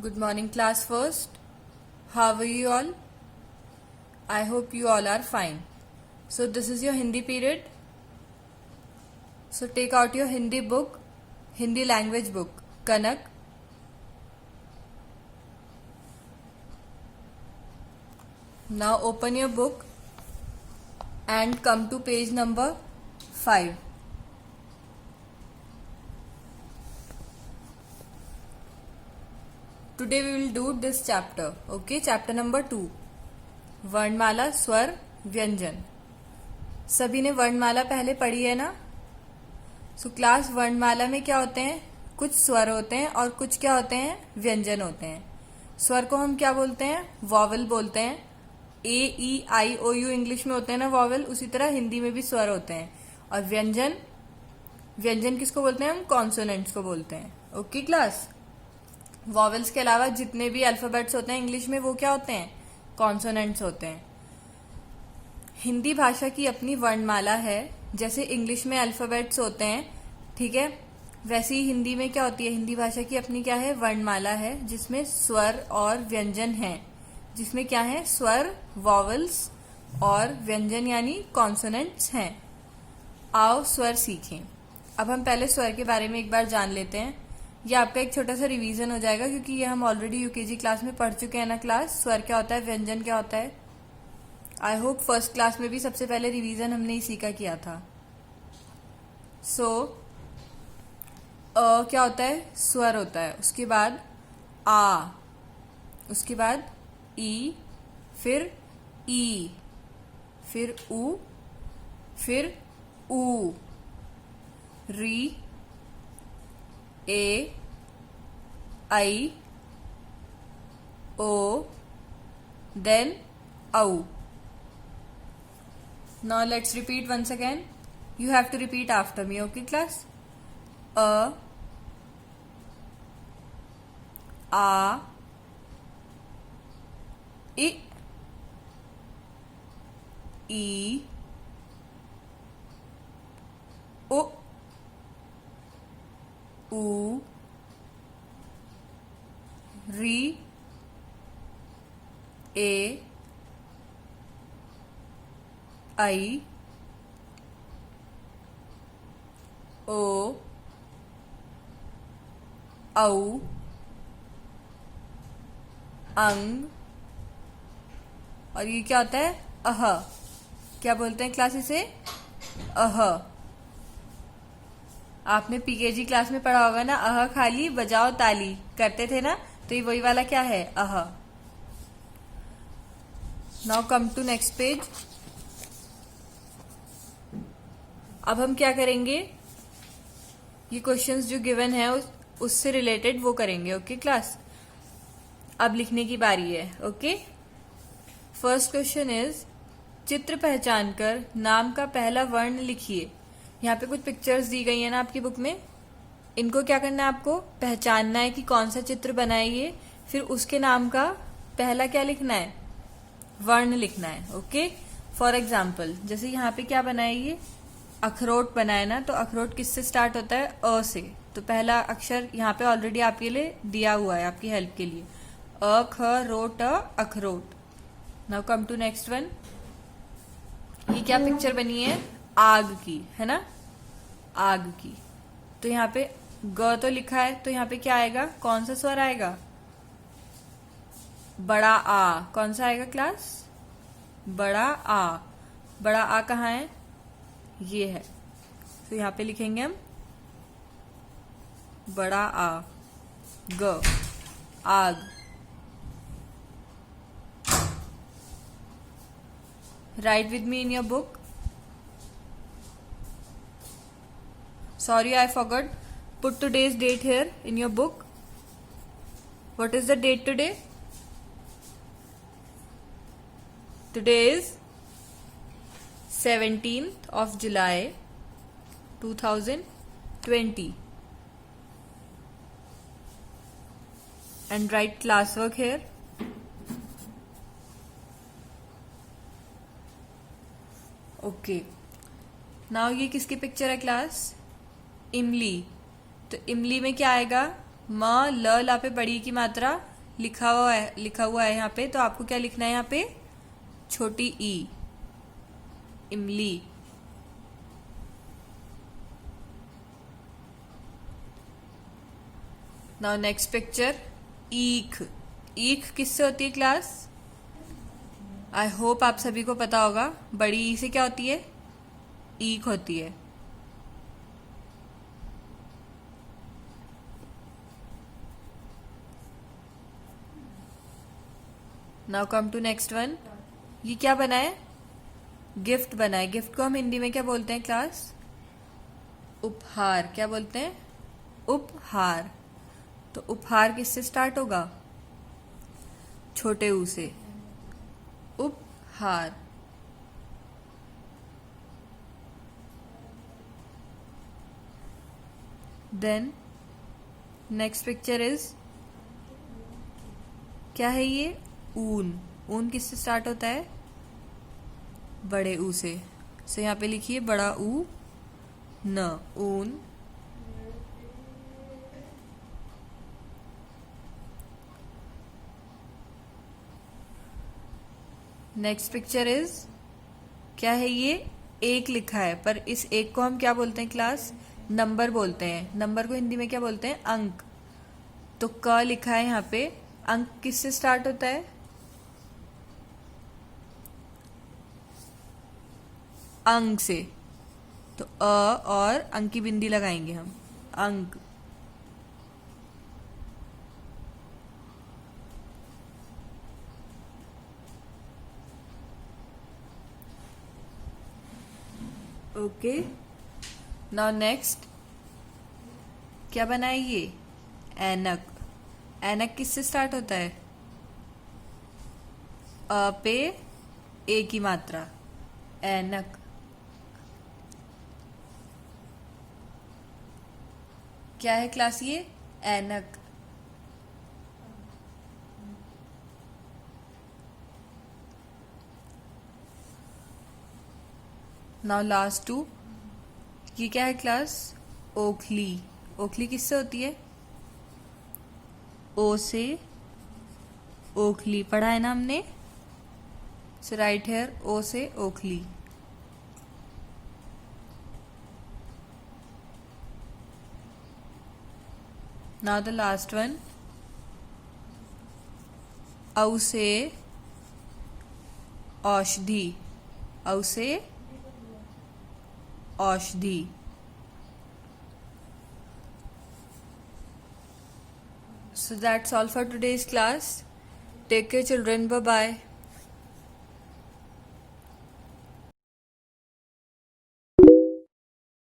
Good morning, class first. How are you all? I hope you all are fine. So this is your Hindi period. So take out your Hindi book, Hindi language book, Kanak. Now open your book and come to page number 5. Today we will do this chapter. Okay, chapter number 2. वर्णमाला, स्वर, व्यंजन. सभी ने वर्णमाला पहले पढ़ी है ना? सो क्लास वर्णमाला में क्या होते हैं? कुछ स्वर होते हैं और कुछ क्या होते हैं? व्यंजन होते हैं. स्वर को हम क्या बोलते हैं? वॉवल बोलते हैं. ए ई आई ओ यू इंग्लिश में होते हैं ना वॉवल, उसी तरह हिंदी में भी स्वर होते हैं. और व्यंजन, व्यंजन किसको बोलते हैं? हम कॉन्सोनेंट्स को बोलते हैं. Okay class. वॉवल्स के अलावा जितने भी अल्फाबेट्स होते हैं इंग्लिश में वो क्या होते हैं? कॉन्सोनेंट्स होते हैं. हिंदी भाषा की अपनी वर्णमाला है. जैसे इंग्लिश में अल्फाबेट्स होते हैं, ठीक है, वैसे ही हिंदी में क्या होती है? हिंदी भाषा की अपनी क्या है? वर्णमाला है, जिसमें स्वर और व्यंजन है. जिसमें क्या है? स्वर, वॉवल्स और व्यंजन यानी कॉन्सोनेंट्स हैं. आओ स्वर सीखें. अब हम पहले स्वर के बारे में एक बार जान लेते हैं. ये आपका एक छोटा सा रिवीजन हो जाएगा क्योंकि ये हम ऑलरेडी यूकेजी क्लास में पढ़ चुके हैं ना क्लास. स्वर क्या होता है, व्यंजन क्या होता है. आई होप फर्स्ट क्लास में भी सबसे पहले रिवीजन हमने इसी का किया था. सो क्या होता है? स्वर होता है. उसके बाद आ, उसके बाद ई, फिर ई, फिर उ, फिर ऊ, री, ए, आई, ओ, then au. Now let's repeat once again. You have to repeat after me, okay class? A, I, E, O, U, री, ए, आई, ओ, औ, अंग. और ये क्या होता है? अह. क्या बोलते हैं क्लास इसे? अह. आपने पीकेजी क्लास में पढ़ा होगा ना, अह खाली बजाओ ताली करते थे ना, तो ये वही वाला क्या है? Uh. Now come to next page. अब हम क्या करेंगे? ये क्वेश्चंस जो गिवन है उससे रिलेटेड वो करेंगे. Okay class. अब लिखने की बारी है. ओके. फर्स्ट क्वेश्चन इज, चित्र पहचान कर नाम का पहला वर्ण लिखिए. यहाँ पे कुछ पिक्चर्स दी गई है ना आपकी बुक में. इनको क्या करना है? आपको पहचानना है कि कौन सा चित्र बना है ये. फिर उसके नाम का पहला क्या लिखना है? वर्ण लिखना है. ओके. फॉर एग्जाम्पल जैसे यहाँ पे क्या बना है? ये अखरोट बना है ना, तो अखरोट किससे स्टार्ट होता है? अ से. तो पहला अक्षर यहाँ पे ऑलरेडी आपके लिए दिया हुआ है आपकी हेल्प के लिए. अ, ख, रो, ट, अखरोट. Now come to next one. ये क्या पिक्चर बनी है? आग की, है ना? आग की. तो यहाँ पे ग तो लिखा है, तो यहाँ पे क्या आएगा? कौन सा स्वर आएगा? बड़ा आ. कौन सा आएगा क्लास? बड़ा आ. बड़ा आ कहाँ है? ये है. तो यहाँ पे लिखेंगे हम बड़ा आ, ग, आग. Right with me in your book. Sorry, I forgot. Put today's date here in your book. What is the date today? Today is 17th of July 2020. And write classwork here. Okay. Now ये किसकी picture है class? इमली. तो इमली में क्या आएगा? म ल ला पे बड़ी की मात्रा लिखा हुआ है यहाँ पे, तो आपको क्या लिखना है यहाँ पे? छोटी ई, इमली। नाउ नेक्स्ट पिक्चर, ईख। ईख किससे होती है क्लास? आई होप आप सभी को पता होगा। बड़ी ई से क्या होती है? ईख होती है। Now come to next one. ये क्या बना है? गिफ्ट बना है। गिफ्ट को हम हिंदी में क्या बोलते हैं क्लास? उपहार। क्या बोलते हैं? उपहार। तो उपहार किससे स्टार्ट होगा? छोटे ऊ से, उपहार। देन नेक्स्ट पिक्चर इज, क्या है ये? ऊन। ऊन किससे स्टार्ट होता है? बड़े ऊ से। सो यहाँ पे लिखिए बड़ा ऊ न, ऊन। नेक्स्ट पिक्चर इज, क्या है ये? एक लिखा है, पर इस एक को हम क्या बोलते हैं क्लास? नंबर बोलते हैं। नंबर को हिंदी में क्या बोलते हैं? अंक। तो क लिखा है यहाँ पे, अंक किससे स्टार्ट होता है? अंक से। तो अ और अंक की बिंदी लगाएंगे हम, अंक। ओके, नाउ नेक्स्ट, क्या बना है ये? ऐनक। ऐनक किससे स्टार्ट होता है? अ पे ए की मात्रा, ऐनक। क्या है क्लास ये? ऐनक। नाउ लास्ट टू, ये क्या है क्लास? ओखली। ओखली किससे होती है? ओ से, ओखली। पढ़ा है ना हमने? सो राइट हेयर, ओ से ओखली। नाउ द लास्ट वन, औ से औषधि। औ से औषधि। So that's all for today's class. Take care children. Bye bye.